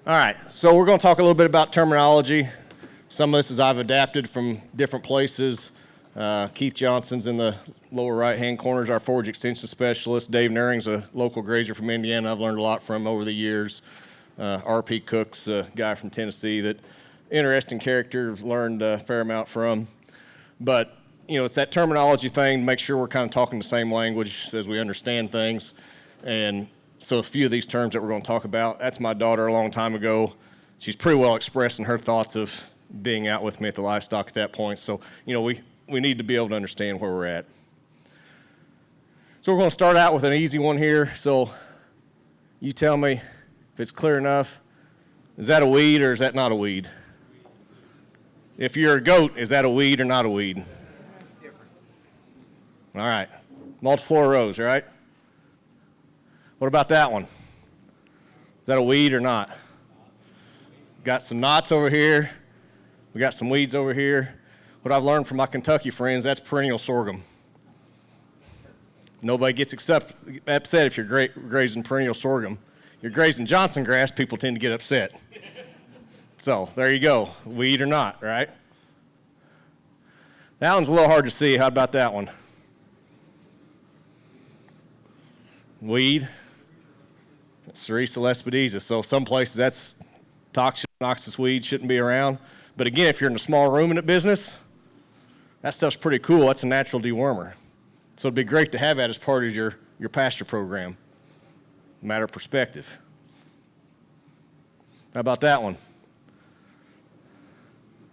All right, so we're going to talk a little bit about terminology. Some of this is I've adapted from different places. Keith Johnson's in the lower right-hand corner is our forage extension specialist. Dave Nuring's a local grazer from Indiana I've learned a lot from over the years. R.P. Cook's a guy from Tennessee that interesting character, learned a fair amount from. But, you know, it's that terminology thing to make sure we're kind of talking the same language as we understand things. And so a few of these terms that we're going to talk about, that's my daughter a long time ago. She's pretty well expressing her thoughts of being out with me at the livestock at that point. So, you know, we need to be able to understand where we're at. So we're going to start out with an easy one here. So you tell me if it's clear enough. Is that a weed or is that not a weed? If you're a goat, is that a weed or not a weed? It's different. All right. Multiflora rows, right? What about that one? Is that a weed or not? Got some knots over here. We got some weeds over here. What I've learned from my Kentucky friends, that's perennial sorghum. Nobody gets upset if you're grazing perennial sorghum. You're grazing Johnson grass, people tend to get upset. So there you go, weed or not, right? That one's a little hard to see. How about that one? Weed. Cerisa lespedeza. So some places that's toxic, noxious weed, shouldn't be around. But again, if you're in a small ruminant business, that stuff's pretty cool. That's a natural dewormer. So it'd be great to have that as part of your pasture program. Matter of perspective. How about that one? Is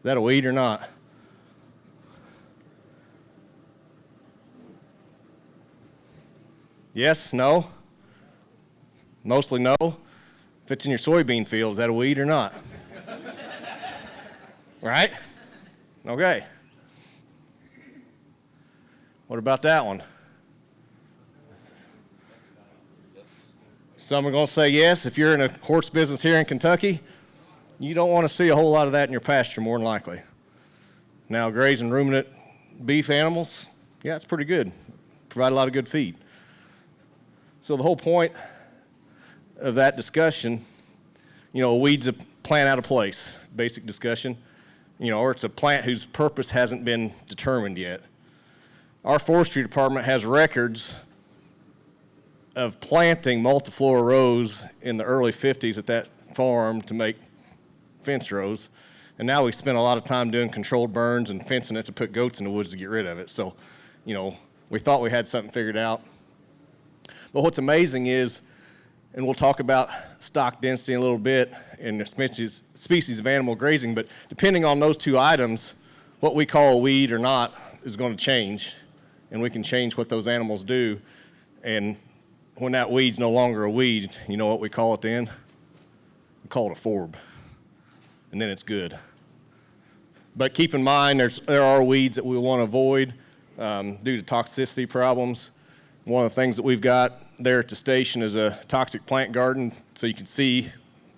that a weed or not? Yes, no? Mostly no. If it's in your soybean field, is that a weed or not? Right? Okay. What about that one? Some are going to say yes. If you're in a horse business here in Kentucky, you don't want to see a whole lot of that in your pasture, more than likely. Now, grazing ruminant beef animals, yeah, it's pretty good. Provide a lot of good feed. So the whole point of that discussion, you know, a weed's a plant out of place, basic discussion, you know, or it's a plant whose purpose hasn't been determined yet. Our forestry department has records of planting multiflora rows in the early 50s at that farm to make fence rows. And now we spend a lot of time doing controlled burns and fencing it to put goats in the woods to get rid of it. So, you know, we thought we had something figured out. But what's amazing is, and we'll talk about stock density in a little bit and the species of animal grazing, but depending on those two items, what we call a weed or not is going to change, and we can change what those animals do. And when that weed's no longer a weed, you know what we call it then? We call it a forb, and then it's good. But keep in mind, there are weeds that we want to avoid due to toxicity problems. One of the things that we've got there at the station is a toxic plant garden, so you can see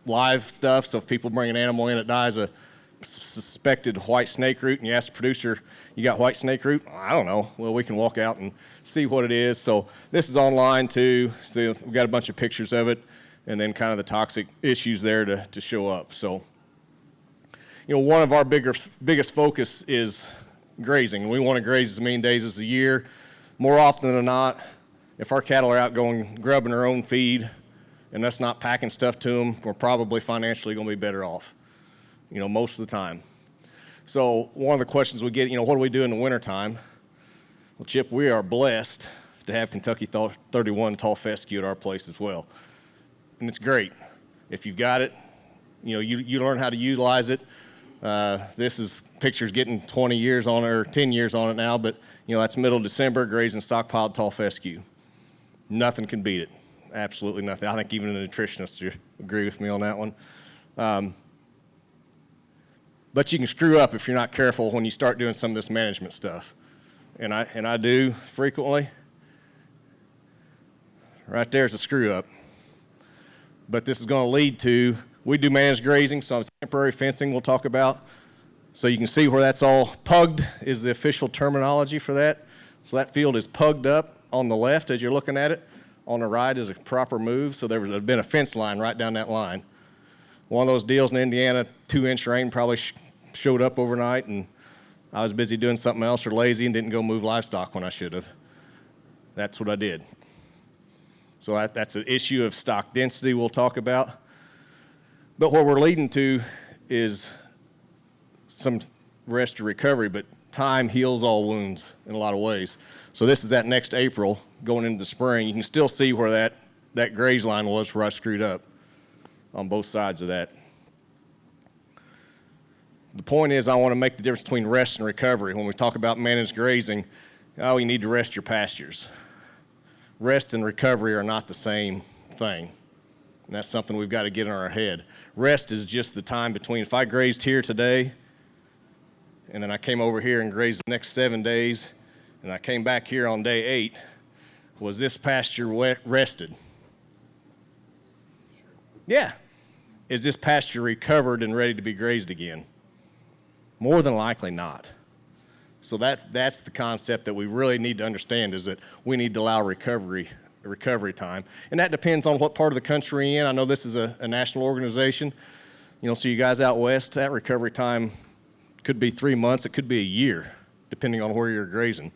live stuff. So if people bring an animal in that dies of suspected white snake root, and you ask the producer, you got white snake root? I don't know. Well, we can walk out and see what it is. So this is online too. So we've got a bunch of pictures of it, and then kind of the toxic issues there to show up. So, you know, one of our biggest focus is grazing. We want to graze as many days as a year. More often than not, if our cattle are out going grubbing their own feed and that's not packing stuff to them, we're probably financially going to be better off, you know, most of the time. So one of the questions we get, you know, what do we do in the wintertime? Well, Chip, we are blessed to have Kentucky 31 tall fescue at our place as well. And it's great. If you've got it, you know, you learn how to utilize it. This is pictures getting 20 years on it, or 10 years on it now, but, you know, that's middle of December, grazing stockpiled tall fescue. Nothing can beat it. Absolutely nothing. I think even the nutritionists agree with me on that one. But you can screw up if you're not careful when you start doing some of this management stuff. And I do frequently. Right there's a screw up. But this is going to lead to, we do managed grazing, so it's temporary fencing we'll talk about. So you can see where that's all pugged is the official terminology for that. So that field is pugged up on the left as you're looking at it. On the right is a proper move, so there would have been a fence line right down that line. One of those deals in Indiana, 2-inch rain probably showed up overnight, and I was busy doing something else or lazy and didn't go move livestock when I should have. That's what I did. So that's an issue of stock density we'll talk about. But what we're leading to is some rest or recovery, but time heals all wounds in a lot of ways. So this is that next April going into the spring. You can still see where that graze line was where I screwed up on both sides of that. The point is I want to make the difference between rest and recovery. When we talk about managed grazing, you need to rest your pastures. Rest and recovery are not the same thing. And that's something we've got to get in our head. Rest is just the time between, if I grazed here today, and then I came over here and grazed the next 7 days, and I came back here on day 8, was this pasture rested? Yeah. Is this pasture recovered and ready to be grazed again? More than likely not. So that's the concept that we really need to understand, is that we need to allow recovery time. And that depends on what part of the country you're in. I know this is a national organization. So you guys out west, that recovery time could be 3 months, it could be a year, depending on where you're grazing.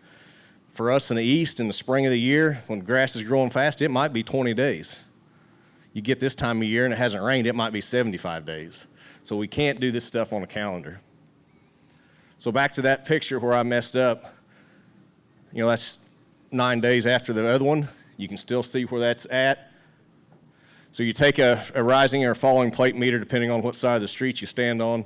For us in the east, in the spring of the year, when grass is growing fast, it might be 20 days. You get this time of year and it hasn't rained, it might be 75 days. So we can't do this stuff on a calendar. So back to that picture where I messed up, that's 9 days after the other one. You can still see where that's at. So you take a rising or falling plate meter, depending on what side of the street you stand on.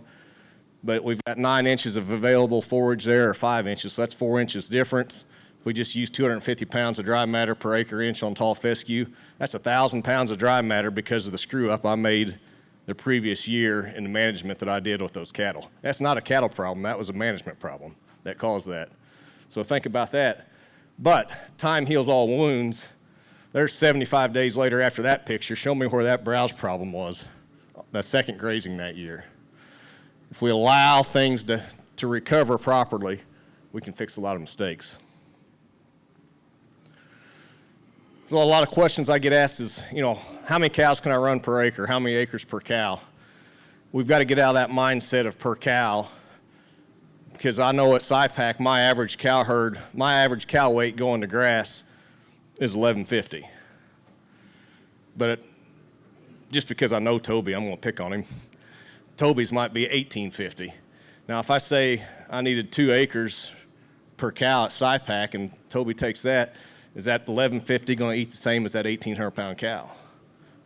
But we've got 9 inches of available forage there, or 5 inches, so that's 4 inches difference. If we just use 250 pounds of dry matter per acre inch on tall fescue, that's 1,000 pounds of dry matter because of the screw up I made the previous year in the management that I did with those cattle. That's not a cattle problem, that was a management problem that caused that. So think about that. But time heals all wounds. There's 75 days later after that picture. Show me where that browse problem was, the second grazing that year. If we allow things to recover properly, we can fix a lot of mistakes. So a lot of questions I get asked is, how many cows can I run per acre? How many acres per cow? We've got to get out of that mindset of per cow, because I know at SciPac, my average cow weight going to grass is 1150. But just because I know Toby, I'm going to pick on him. Toby's might be 1850. Now, if I say I needed 2 acres per cow at SciPac and Toby takes that, is that 1150 going to eat the same as that 1,800-pound cow?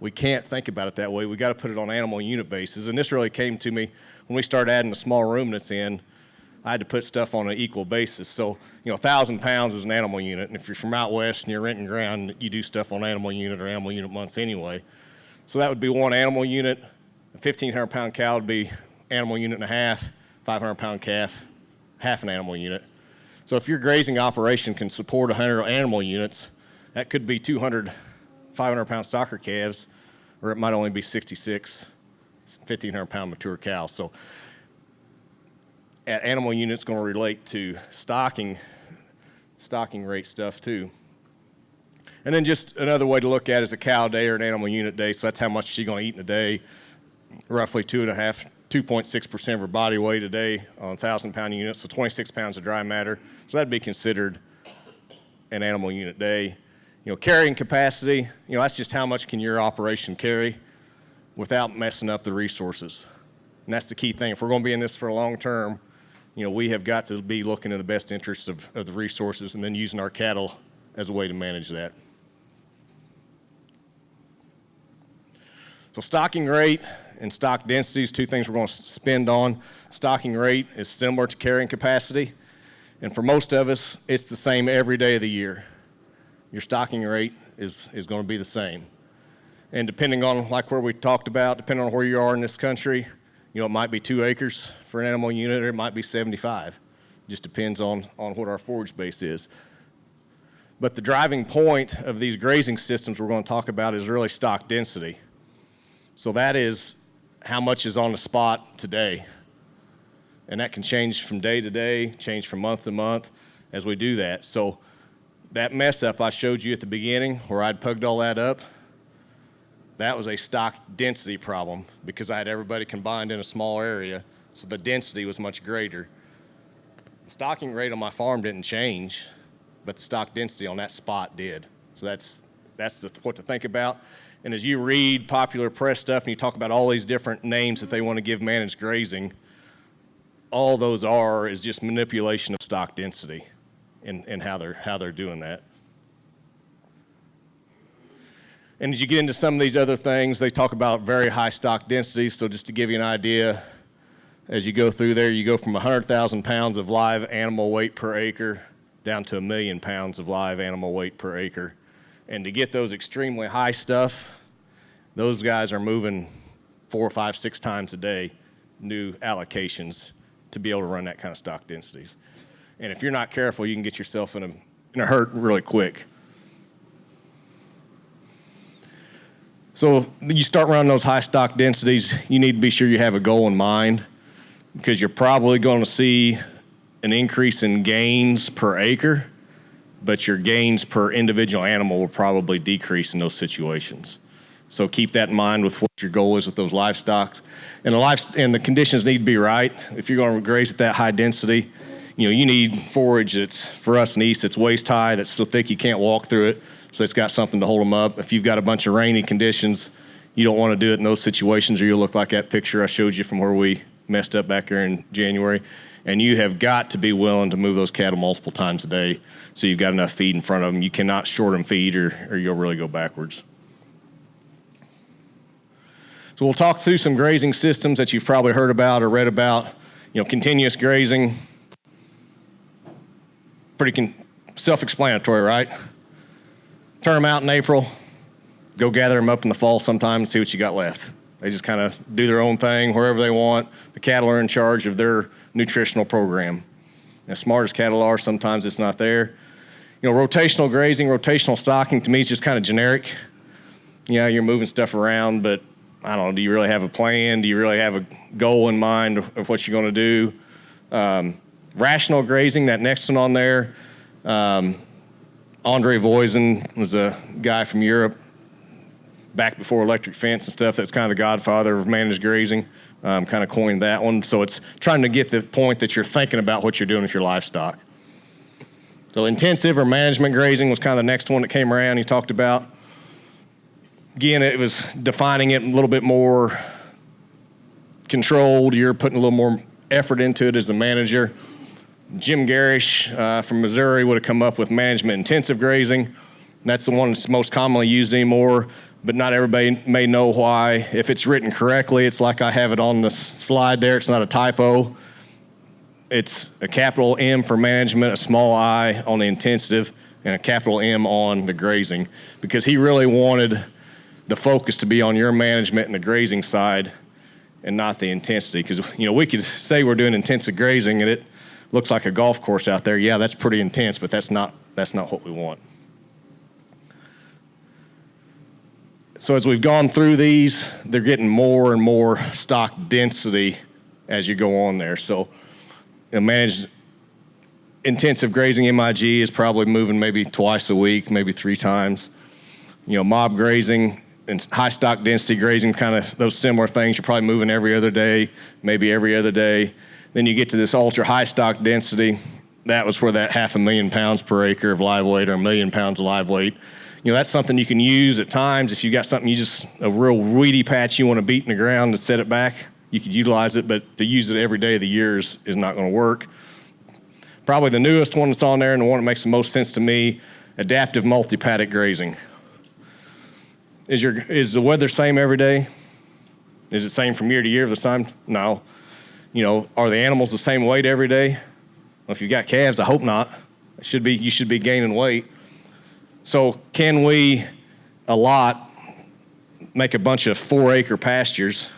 We can't think about it that way. We got to put it on animal unit basis. And this really came to me when we started adding the small ruminants in. I had to put stuff on an equal basis. So, 1,000 pounds is an animal unit. And if you're from out west and you're renting ground, you do stuff on animal unit or animal unit months anyway. So that would be one animal unit. A 1,500-pound cow would be animal unit and a half. 500-pound calf, half an animal unit. So if your grazing operation can support 100 animal units, that could be 200 500-pound stocker calves, or it might only be 66 1,500-pound mature cows. So at animal units going to relate to stocking rate stuff too. And then just another way to look at it is a cow day or an animal unit day. So that's how much she's going to eat in a day. Roughly 2.6% of her body weight a day on 1,000-pound units, so 26 pounds of dry matter. So that'd be considered an animal unit day. Carrying capacity, that's just how much can your operation carry without messing up the resources. And that's the key thing. If we're going to be in this for a long term, we have got to be looking at the best interests of the resources and then using our cattle as a way to manage that. So stocking rate and stock density is 2 things we're going to spend on. Stocking rate is similar to carrying capacity. And for most of us, it's the same every day of the year. Your stocking rate is going to be the same. And depending on, like where we talked about, depending on where you are in this country, it might be 2 acres for an animal unit, or it might be 75. It just depends on what our forage base is. But the driving point of these grazing systems we're going to talk about is really stock density. So that is how much is on the spot today. And that can change from day to day, change from month to month as we do that. So that mess up I showed you at the beginning where I'd pugged all that up, That was a stock density problem because I had everybody combined in a small area, so the density was much greater. The stocking rate on my farm didn't change, but the stock density on that spot did. So that's what to think about. And as you read popular press stuff and you talk about all these different names that they want to give managed grazing, all those is just manipulation of stock density and how they're doing that. And as you get into some of these other things, they talk about very high stock densities. So just to give you an idea, as you go through there, you go from 100,000 pounds of live animal weight per acre down to 1 million pounds of live animal weight per acre. And to get those extremely high stuff, those guys are moving 4, 5, 6 times a day, new allocations to be able to run that kind of stock densities. And if you're not careful, you can get yourself in a hurt really quick. So you start running those high stock densities, you need to be sure you have a goal in mind because you're probably going to see an increase in gains per acre, but your gains per individual animal will probably decrease in those situations. So keep that in mind with what your goal is with those livestock. And the conditions need to be right. If you're going to graze at that high density, you need forage that's, for us in the east, it's waist high, that's so thick you can't walk through it. So it's got something to hold them up. If you've got a bunch of rainy conditions, you don't want to do it in those situations or you'll look like that picture I showed you from where we messed up back there in January. And you have got to be willing to move those cattle multiple times a day so you've got enough feed in front of them. You cannot short them feed or you'll really go backwards. So we'll talk through some grazing systems that you've probably heard about or read about. Continuous grazing, pretty self-explanatory, right? Turn them out in April, go gather them up in the fall sometime and see what you got left. They just kind of do their own thing wherever they want. The cattle are in charge of their nutritional program. As smart as cattle are, sometimes it's not there. Rotational grazing, rotational stocking, to me is just kind of generic. You're moving stuff around, but I don't know, do you really have a plan? Do you really have a goal in mind of what you're going to do? Rational grazing, that next one on there, Andre Voisin was a guy from Europe back before electric fence and stuff. That's kind of the godfather of managed grazing. Kind of coined that one. So it's trying to get the point that you're thinking about what you're doing with your livestock. So intensive or management grazing was kind of the next one that came around he talked about. Again, it was defining it a little bit more controlled. You're putting a little more effort into it as a manager. Jim Garish from Missouri would have come up with management intensive grazing. That's the one that's most commonly used anymore, but not everybody may know why. If it's written correctly, it's like I have it on the slide there. It's not a typo. It's a capital M for management, a small I on the intensive, and a capital M on the grazing, because he really wanted the focus to be on your management and the grazing side and not the intensity. Because, we could say we're doing intensive grazing and it looks like a golf course out there. Yeah, that's pretty intense, but that's not what we want. So as we've gone through these, they're getting more and more stock density as you go on there. So managed intensive grazing MIG is probably moving maybe twice a week, maybe 3 times. Mob grazing and high stock density grazing, kind of those similar things. You're probably moving every other day, maybe every other day. Then you get to this ultra high stock density. That was where that 500,000 pounds per acre of live weight or 1 million pounds of live weight. That's something you can use at times. If you've got something a real weedy patch you want to beat in the ground to set it back, you could utilize it, but to use it every day of the year is not going to work. Probably the newest one that's on there and the one that makes the most sense to me, adaptive multi-paddock grazing. Is the weather same every day? Is it same from year to year this time? No. Are the animals the same weight every day? Well, if you've got calves, I hope not. You should be gaining weight. So can we make a bunch of 4-acre pastures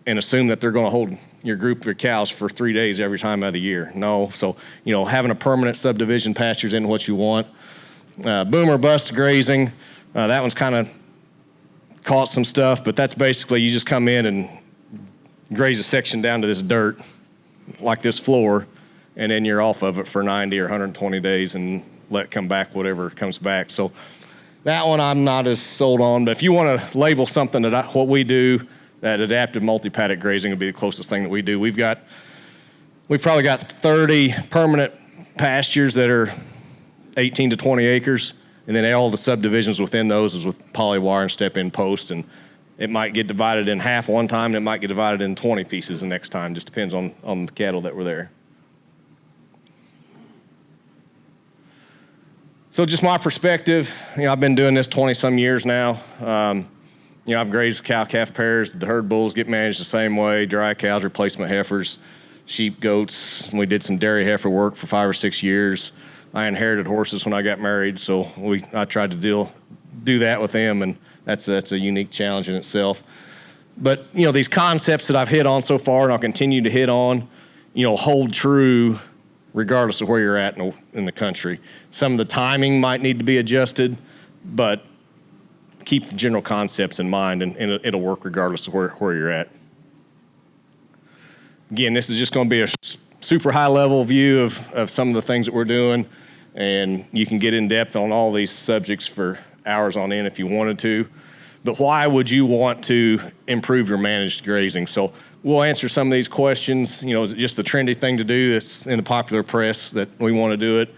and assume that they're going to hold your group of your cows for 3 days every time of the year? No. So, having a permanent subdivision pastures isn't what you want. Boom or bust grazing, that one's kind of caught some stuff, but that's basically you just come in and graze a section down to this dirt, like this floor, and then you're off of it for 90 or 120 days and let it come back whatever comes back. So That one I'm not as sold on, but if you want to label something that what we do, that adaptive multi-paddock grazing would be the closest thing that we do. We've probably got 30 permanent pastures that are 18 to 20 acres, and then all the subdivisions within those is with polywire and step-in posts, and it might get divided in half one time, and it might get divided in 20 pieces the next time. Just depends on the cattle that were there. So just my perspective, I've been doing this 20-some years now. I've grazed cow-calf pairs. The herd bulls get managed the same way, dry cows, replacement heifers, sheep, goats. We did some dairy heifer work for 5 or 6 years. I inherited horses when I got married, so I tried to do that with them, and that's a unique challenge in itself. But, these concepts that I've hit on so far and I'll continue to hit on, hold true regardless of where you're at in the country. Some of the timing might need to be adjusted, but keep the general concepts in mind, and it'll work regardless of where you're at. Again, this is just going to be a super high-level view of some of the things that we're doing, and you can get in depth on all these subjects for hours on end if you wanted to. But why would you want to improve your managed grazing? So we'll answer some of these questions. Is it just the trendy thing to do that's in the popular press that we want to do it?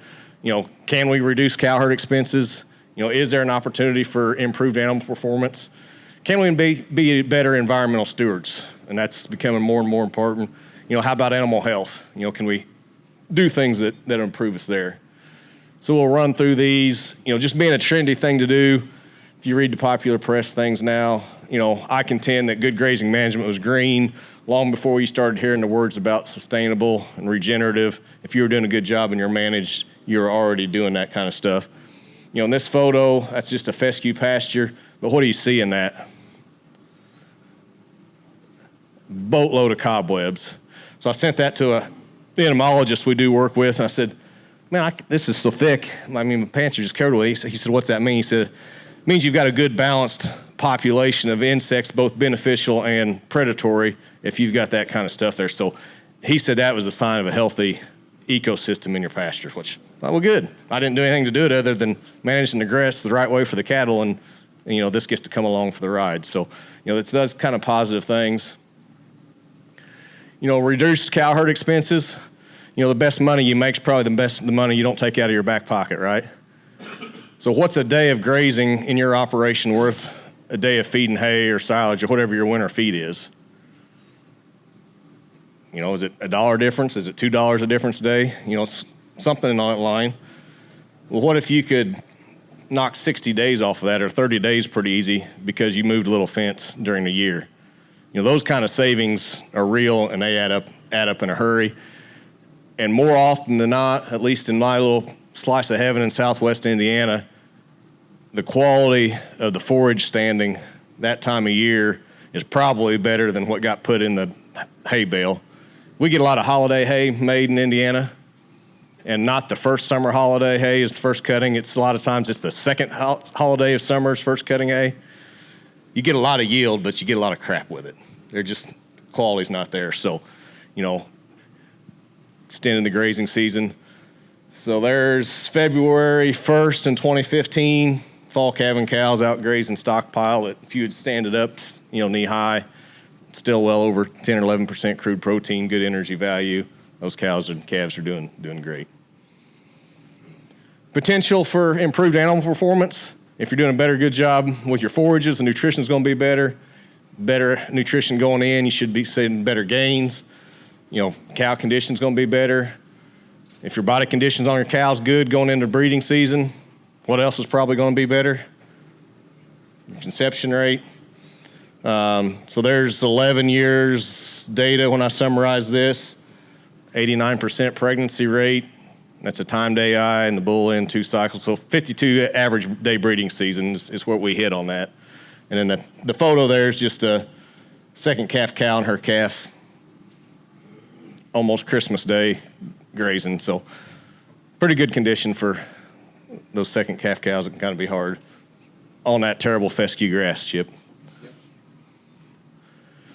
Can we reduce cow herd expenses? Is there an opportunity for improved animal performance? Can we be better environmental stewards? And that's becoming more and more important. How about animal health? Can we do things that improve us there? So we'll run through these, just being a trendy thing to do. If you read the popular press things now, I contend that good grazing management was green long before you started hearing the words about sustainable and regenerative. If you were doing a good job and you're managed, you're already doing that kind of stuff. In this photo, that's just a fescue pasture, but what do you see in that? Boatload of cobwebs. So I sent that to an entomologist we do work with, and I said, man, this is so thick. My pants are just covered with it. He said, what's that mean? He said, it means you've got a good balanced population of insects, both beneficial and predatory, if you've got that kind of stuff there. So he said that was a sign of a healthy ecosystem in your pastures, which, well, good. I didn't do anything to do it other than managing the grass the right way for the cattle, and this gets to come along for the ride. So, it's those kind of positive things. Reduced cow herd expenses. The best money you make is probably the money you don't take out of your back pocket, right? So what's a day of grazing in your operation worth a day of feeding hay or silage or whatever your winter feed is? Is it $1 difference? Is it $2 a difference a day? Something on that line. Well, what if you could knock 60 days off of that, or 30 days pretty easy because you moved a little fence during the year? Those kind of savings are real, and they add up in a hurry. And more often than not, at least in my little slice of heaven in southwest Indiana, the quality of the forage standing that time of year is probably better than what got put in the hay bale. We get a lot of holiday hay made in Indiana, and not the first summer holiday hay is the first cutting. It's a lot of times it's the second holiday of summer's first cutting hay. You get a lot of yield, but you get a lot of crap with it. The quality's not there. So, extending the grazing season. So there's February 1st in 2015, fall calving cows out grazing stockpile. If you would stand it up, knee high, still well over 10 or 11% crude protein, good energy value. Those cows and calves are doing great. Potential for improved animal performance. If you're doing a good job with your forages, the nutrition's going to be better. Better nutrition going in, you should be seeing better gains. Cow condition's going to be better. If your body conditions on your cow's good going into breeding season, what else is probably going to be better? Your conception rate. So there's 11 years data when I summarize this. 89% pregnancy rate. That's a timed AI and the bull in 2 cycles. So 52 average day breeding season is what we hit on that. And then the photo there is just a second calf cow and her calf, almost Christmas Day grazing. So pretty good condition for those second calf cows. It can kind of be hard on that terrible fescue grass, Chip.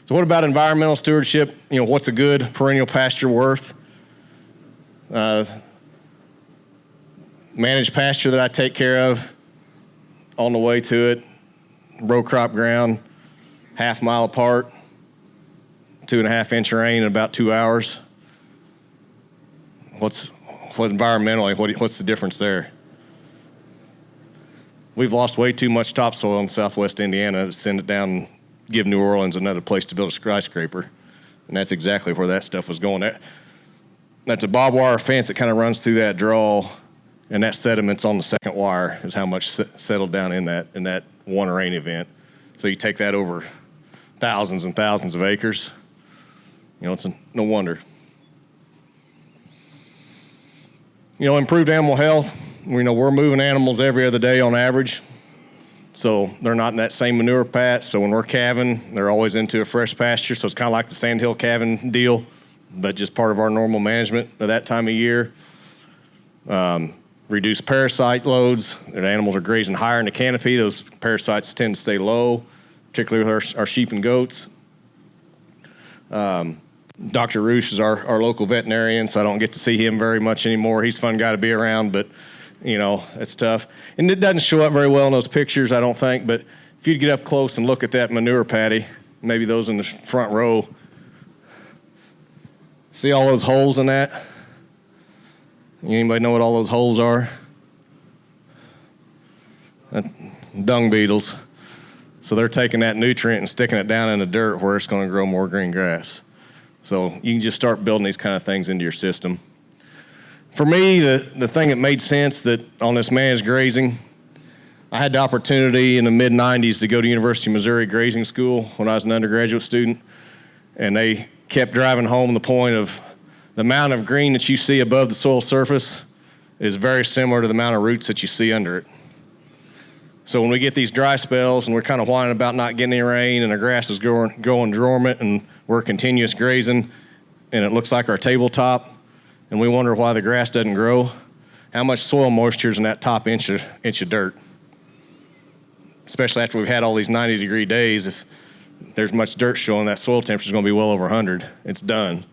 So what about environmental stewardship? What's a good perennial pasture worth? Managed pasture that I take care of on the way to it, row crop ground, half-mile apart, 2.5-inch rain in about 2 hours. What's environmentally, what's the difference there? We've lost way too much topsoil in southwest Indiana to send it down and give New Orleans another place to build a skyscraper. And that's exactly where that stuff was going. That's a barbed wire fence that kind of runs through that draw, and that sediment's on the second wire is how much settled down in that one rain event. So you take that over thousands and thousands of acres. It's no wonder. Improved animal health. We're moving animals every other day on average. So they're not in that same manure patch. So when we're calving, they're always into a fresh pasture. So it's kind of like the sandhill calving deal, but just part of our normal management at that time of year. Reduce parasite loads. The animals are grazing higher in the canopy. Those parasites tend to stay low, particularly with our sheep and goats. Dr. Roosh is our local veterinarian, so I don't get to see him very much anymore. He's a fun guy to be around, but, it's tough. And it doesn't show up very well in those pictures, I don't think, but if you'd get up close and look at that manure patty, maybe those in the front row, see all those holes in that? Anybody know what all those holes are? Dung beetles. So they're taking that nutrient and sticking it down in the dirt where it's going to grow more green grass. So you can just start building these kind of things into your system. For me, the thing that made sense that on this managed grazing, I had the opportunity in the mid-'90s to go to University of Missouri Grazing School when I was an undergraduate student, and they kept driving home the point of the amount of green that you see above the soil surface is very similar to the amount of roots that you see under it. So when we get these dry spells and we're kind of whining about not getting any rain and our grass is going dormant and we're continuous grazing and it looks like our tabletop and we wonder why the grass doesn't grow, how much soil moisture is in that top inch of dirt? Especially after we've had all these 90-degree days, if there's much dirt showing, that soil temperature is going to be well over 100. It's done.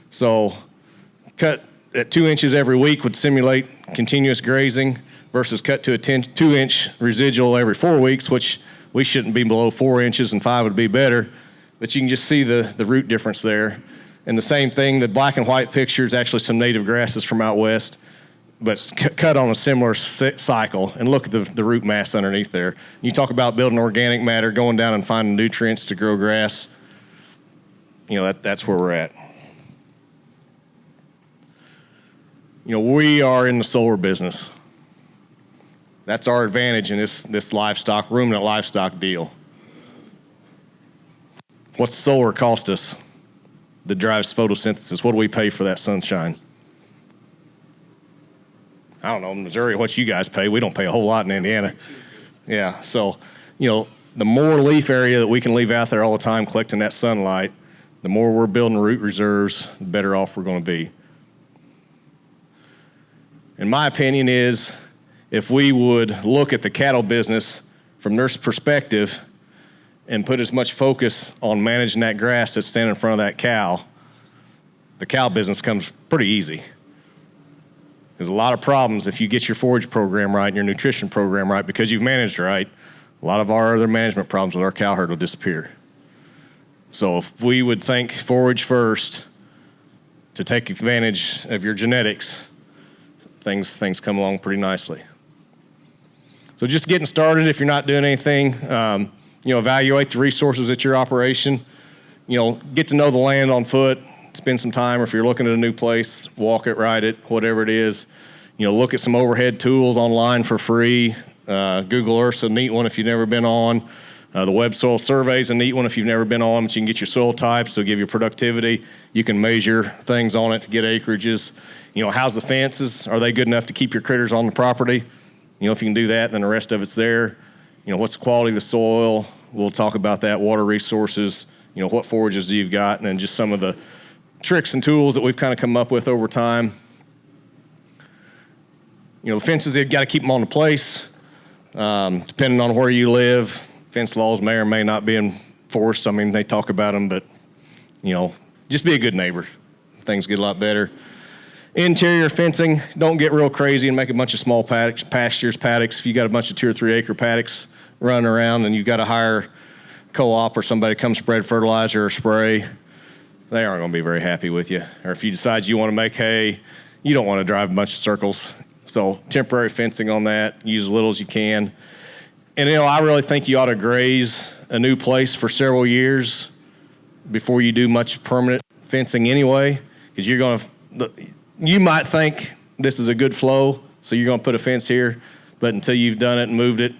So cut at 2 inches every week would simulate continuous grazing versus cut to a 2-inch residual every 4 weeks, which we shouldn't be below 4 inches, and 5 would be better. But you can just see the root difference there. And the same thing, the black and white picture is actually some native grasses from out west, but it's cut on a similar cycle. And look at the root mass underneath there. You talk about building organic matter, going down and finding nutrients to grow grass. That's where we're at. We are in the solar business. That's our advantage in this livestock, ruminant livestock deal. What's solar cost us that drives photosynthesis? What do we pay for that sunshine? I don't know, in Missouri, what you guys pay. We don't pay a whole lot in Indiana. Yeah, so, the more leaf area that we can leave out there all the time collecting that sunlight, the more we're building root reserves, the better off we're going to be. And my opinion is, if we would look at the cattle business from their perspective and put as much focus on managing that grass that's standing in front of that cow, the cow business comes pretty easy. There's a lot of problems if you get your forage program right and your nutrition program right because you've managed right. A lot of our other management problems with our cow herd will disappear. So if we would think forage first to take advantage of your genetics, things come along pretty nicely. So just getting started, if you're not doing anything, evaluate the resources at your operation. Get to know the land on foot, spend some time, or if you're looking at a new place, walk it, ride it, whatever it is. Look at some overhead tools online for free. Google Earth's a neat one if you've never been on. The Web Soil Survey's a neat one if you've never been on, but you can get your soil types, so give you productivity. You can measure things on it to get acreages. How's the fences? Are they good enough to keep your critters on the property? If you can do that, then the rest of it's there. What's the quality of the soil? We'll talk about that. Water resources, what forages you've got, and then just some of the tricks and tools that we've kind of come up with over time. The fences, you've got to keep them on the place. Depending on where you live, fence laws may or may not be enforced. They talk about them, but, just be a good neighbor. Things get a lot better. Interior fencing, don't get real crazy and make a bunch of small pastures, paddocks. If you got a bunch of 2 or 3 acre paddocks running around and you've got to hire co-op or somebody to come spread fertilizer or spray, they aren't going to be very happy with you. Or if you decide you want to make hay, you don't want to drive a bunch of circles. So temporary fencing on that, use as little as you can. And I really think you ought to graze a new place for several years before you do much permanent fencing anyway, because you might think this is a good flow, so you're going to put a fence here, but until you've done it and moved it,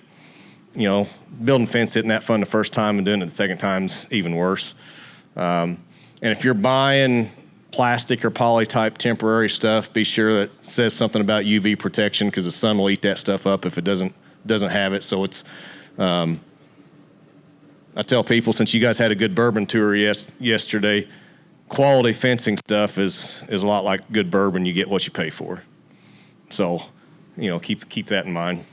building fence isn't that fun the first time, and doing it the second time's even worse. And if you're buying plastic or poly type temporary stuff, be sure that it says something about UV protection, because the sun will eat that stuff up if it doesn't have it. So it's I tell people, since you guys had a good bourbon tour yesterday, quality fencing stuff is a lot like good bourbon. You get what you pay for. So, keep that in mind.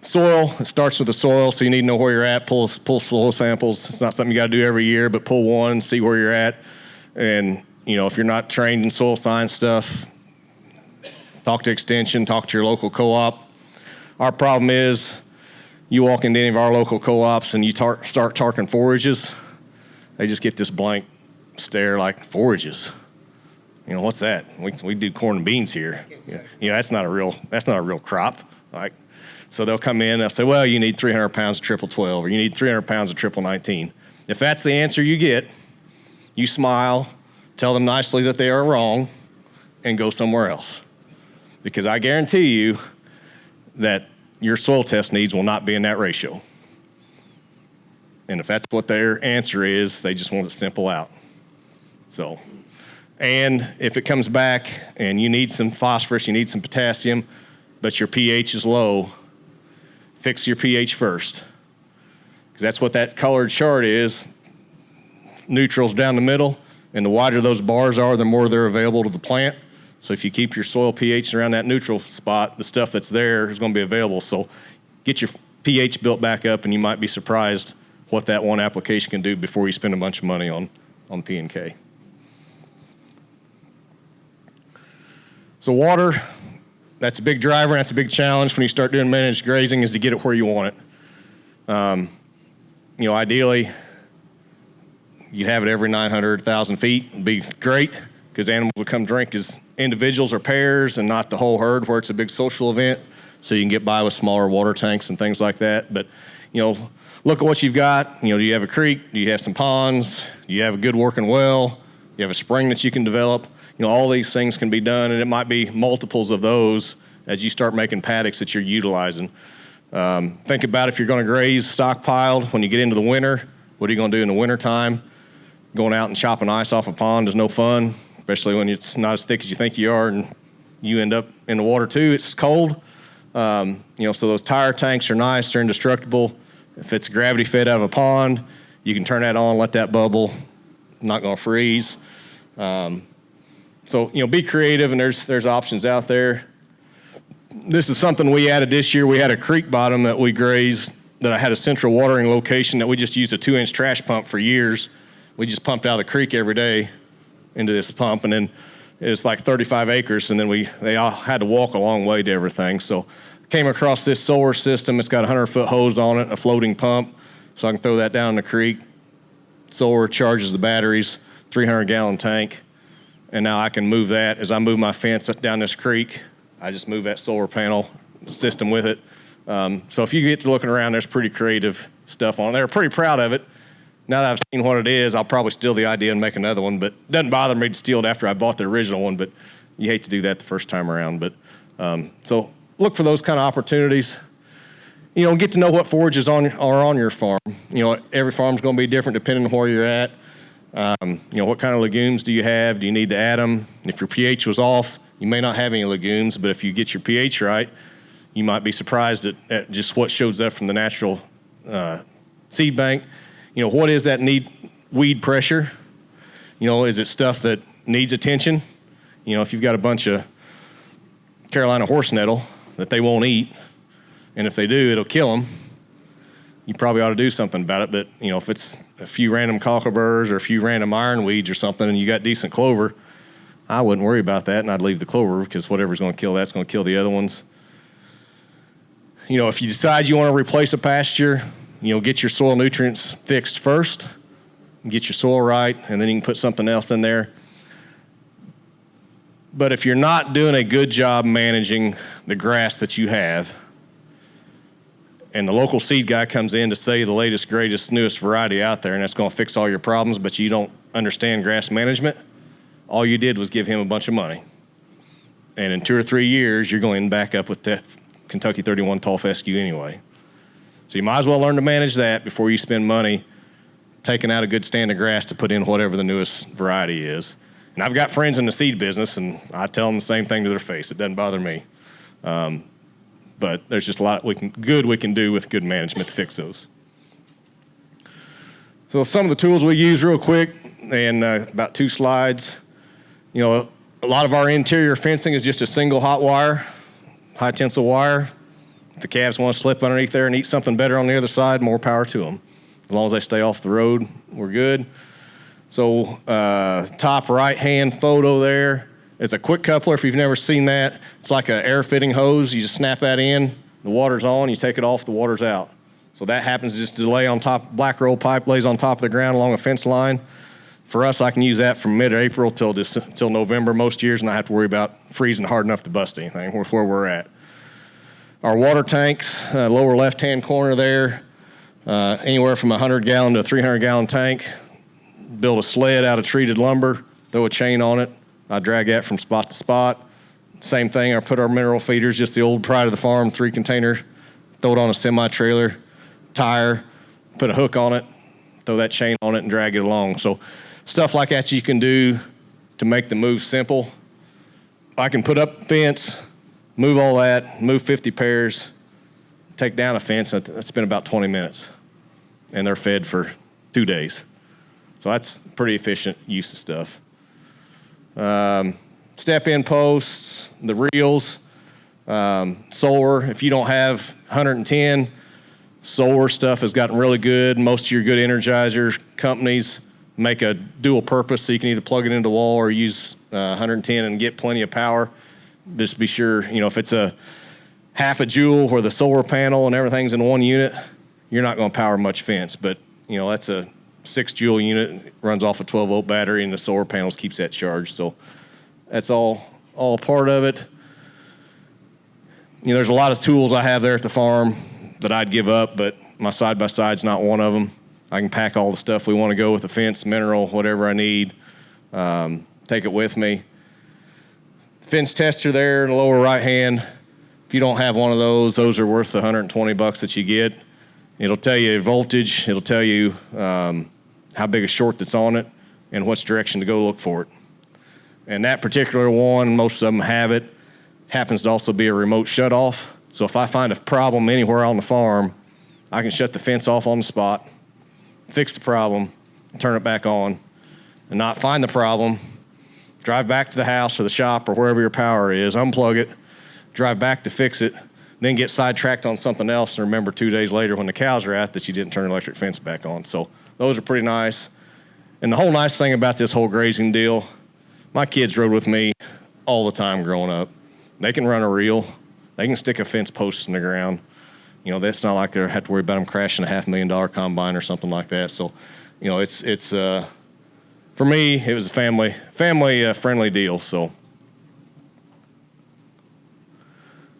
Soil, it starts with the soil, so you need to know where you're at. Pull soil samples. It's not something you got to do every year, but pull one, see where you're at. And, if you're not trained in soil science stuff, talk to Extension, talk to your local co-op. Our problem is you walk into any of our local co-ops and you start talking forages, they just get this blank stare like, forages? What's that? We do corn and beans here. That's not a real crop. So they'll come in and they'll say, well, you need 300 pounds of triple 12, or you need 300 pounds of triple 19. If that's the answer you get, you smile, tell them nicely that they are wrong, and go somewhere else. Because I guarantee you that your soil test needs will not be in that ratio. And if that's what their answer is, they just want it simple out. So, and if it comes back and you need some phosphorus, you need some potassium, but your pH is low, fix your pH first. Because that's what that colored chart is. Neutral's down the middle, and the wider those bars are, the more they're available to the plant. So if you keep your soil pH around that neutral spot, the stuff that's there is going to be available. So get your pH built back up, and you might be surprised what that one application can do before you spend a bunch of money on P&K. So water, that's a big driver, and that's a big challenge when you start doing managed grazing, is to get it where you want it. Ideally, you'd have it every 900,000 feet. It'd be great, because animals would come drink as individuals or pairs and not the whole herd where it's a big social event, so you can get by with smaller water tanks and things like that. But, look at what you've got. Do you have a creek? Do you have some ponds? Do you have a good working well? Do you have a spring that you can develop? All these things can be done, and it might be multiples of those as you start making paddocks that you're utilizing. Think about if you're going to graze stockpiled when you get into the winter. What are you going to do in the wintertime? Going out and chopping ice off a pond is no fun, especially when it's not as thick as you think you are, and you end up in the water too. It's cold. So those tire tanks are nice. They're indestructible. If it's gravity fed out of a pond, you can turn that on, let that bubble. Not going to freeze. So be creative, and there's options out there. This is something we added this year. We had a creek bottom that we grazed that I had a central watering location that we just used a 2-inch trash pump for years. We just pumped out of the creek every day into this pump, and then it's like 35 acres, and then they all had to walk a long way to everything. So came across this solar system. It's got a 100-foot hose on it, a floating pump, so I can throw that down in the creek. Solar charges the batteries, 300-gallon tank, and now I can move that. As I move my fence down this creek, I just move that solar panel system with it. So if you get to looking around, there's pretty creative stuff on it. They're pretty proud of it. Now that I've seen what it is, I'll probably steal the idea and make another one, but it doesn't bother me to steal it after I bought the original one, but you hate to do that the first time around. But so look for those kind of opportunities. Get to know what forages are on your farm. Every farm's going to be different depending on where you're at. What kind of legumes do you have? Do you need to add them? If your pH was off, you may not have any legumes, but if you get your pH right, you might be surprised at just what shows up from the natural seed bank. What is that weed pressure? Is it stuff that needs attention? If you've got a bunch of Carolina horse nettle that they won't eat, and if they do, it'll kill them. you probably ought to do something about it. But, you know, if it's a few random cockleburrs or a few random ironweeds or something and you got decent clover, I wouldn't worry about that, and I'd leave the clover because whatever's going to kill that's going to kill the other ones. You know, if you decide you want to replace a pasture, you know, get your soil nutrients fixed first, get your soil right, and then you can put something else in there. But if you're not doing a good job managing the grass that you have, and the local seed guy comes in to sell you the latest, greatest, newest variety out there, and that's going to fix all your problems, but you don't understand grass management, all you did was give him a bunch of money. And in 2 or 3 years, you're going back up with the Kentucky 31 tall fescue anyway. So you might as well learn to manage that before you spend money taking out a good stand of grass to put in whatever the newest variety is. And I've got friends in the seed business, and I tell them the same thing to their face. It doesn't bother me. But there's just a lot we can do with good management to fix those. So some of the tools we use real quick, and about 2 slides. You know, a lot of our interior fencing is just a single hot wire, high tensile wire. If the calves want to slip underneath there and eat something better on the other side, more power to them. As long as they stay off the road, we're good. So top right-hand photo there. It's a quick coupler if you've never seen that. It's like an air fitting hose. You just snap that in, the water's on, you take it off, the water's out. So that happens just to lay on top, black roll pipe lays on top of the ground along a fence line. For us, I can use that from mid-April till November most years, and I have to worry about freezing hard enough to bust anything, where we're at. Our water tanks, lower left-hand corner there, anywhere from a 100-gallon to a 300-gallon tank. Build a sled out of treated lumber, throw a chain on it. I drag that from spot to spot. Same thing, I put our mineral feeders, just the old pride of the farm, 3-container, throw it on a semi-trailer, tire, put a hook on it, throw that chain on it, and drag it along. So stuff like that you can do to make the move simple. I can put up a fence, move all that, move 50 pairs, take down a fence, and it's been about 20 minutes. And they're fed for 2 days. So that's pretty efficient use of stuff. Step-in posts, the reels, solar. If you don't have 110, solar stuff has gotten really good. Most of your good Energizer companies make a dual purpose, so you can either plug it into the wall or use 110 and get plenty of power. Just be sure, you know, if it's a half a joule where the solar panel and everything's in one unit, you're not going to power much fence. But, you know, that's a 6 joule unit, runs off a 12-volt battery, and the solar panels keeps that charged. So that's all part of it. You know, there's a lot of tools I have there at the farm that I'd give up, but my side-by-side's not one of them. I can pack all the stuff we want to go with the fence, mineral, whatever I need, take it with me. Fence tester there in the lower right hand. If you don't have one of those are worth the $120 that you get. It'll tell you voltage. It'll tell you how big a short that's on it and which direction to go look for it. And that particular one, most of them have it, happens to also be a remote shut-off. So if I find a problem anywhere on the farm, I can shut the fence off on the spot, fix the problem, turn it back on, and not find the problem, drive back to the house or the shop or wherever your power is, unplug it, drive back to fix it, then get sidetracked on something else and remember 2 days later when the cows are out that you didn't turn the electric fence back on. So those are pretty nice. And the whole nice thing about this whole grazing deal, my kids rode with me all the time growing up. They can run a reel. They can stick a fence post in the ground. You know, that's not like they have to worry about them crashing a $500,000 combine or something like that. So, you know, it's for me, it was a family friendly deal. So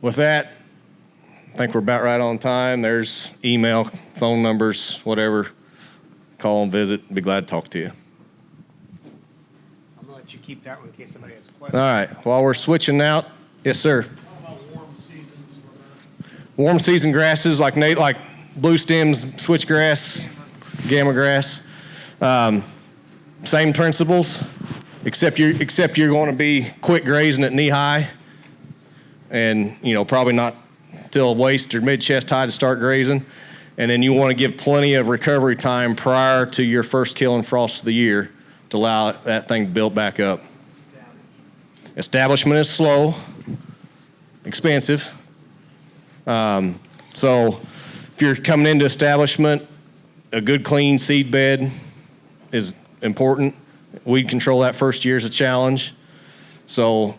with that, I think we're about right on time. There's email, phone numbers, whatever. Call and visit. Be glad to talk to you. I'm going to let you keep that one in case somebody has a question. All right. While we're switching out, yes, sir. How about warm seasons? Warm season grasses like blue stems, switchgrass, gamma grass. Same principles, except you're going to be quick grazing at knee high, and you know probably not till waist or mid chest high to start grazing, and then you want to give plenty of recovery time prior to your first kill and frost of the year to allow that thing to build back up. Establishment is slow, expensive. So If you're coming into establishment, a good clean seed bed is important. Weed control that first year is a challenge. So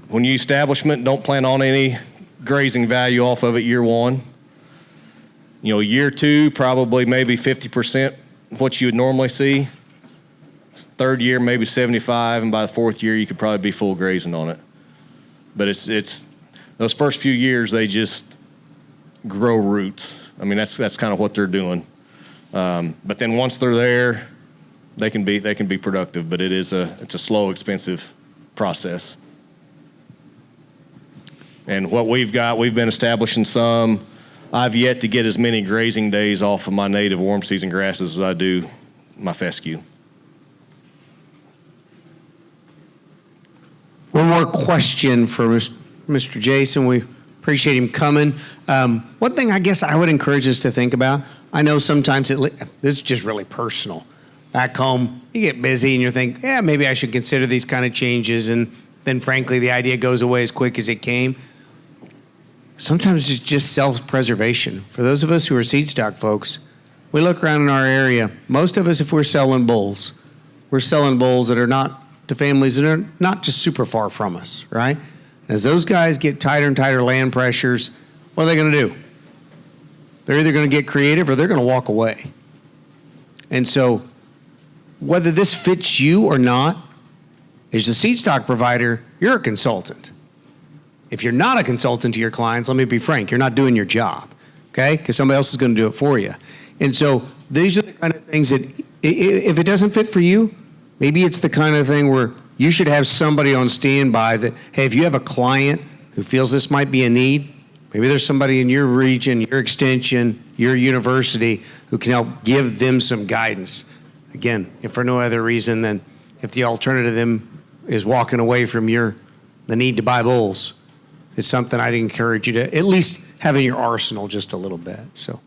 when you establishment, don't plan on any grazing value off of it year one. You know, year two, probably maybe 50% what you would normally see. Third year, maybe 75, and by the fourth year, you could probably be full grazing on it. But it's those first few years, they just grow roots. I mean, that's kind of what they're doing. But then once they're there, they can be productive. But it's a slow, expensive process. And what we've been establishing some. I've yet to get as many grazing days off of my native warm season grasses as I do my fescue. One more question for Mr. Jason. We appreciate him coming. One thing I guess I would encourage us to think about, I know sometimes this is just really personal. Back home, you get busy and you think, yeah, maybe I should consider these kind of changes. And then frankly, the idea goes away as quick as it came. Sometimes it's just self-preservation. For those of us who are seed stock folks, we look around in our area. Most of us, if we're selling bulls, we're selling bulls that are not to families that are not just super far from us, right? As those guys get tighter and tighter land pressures, what are they going to do? They're either going to get creative or they're going to walk away. And so whether this fits you or not, as a seed stock provider, you're a consultant. If you're not a consultant to your clients, let me be frank, you're not doing your job, okay? Because somebody else is going to do it for you. And so these are the kind of things that, if it doesn't fit for you, maybe it's the kind of thing where you should have somebody on standby that, hey, if you have a client who feels this might be a need, maybe there's somebody in your region, your extension, your university who can help give them some guidance. Again, if for no other reason than if the alternative to them is walking away from the need to buy bulls, it's something I'd encourage you to at least have in your arsenal just a little bit. So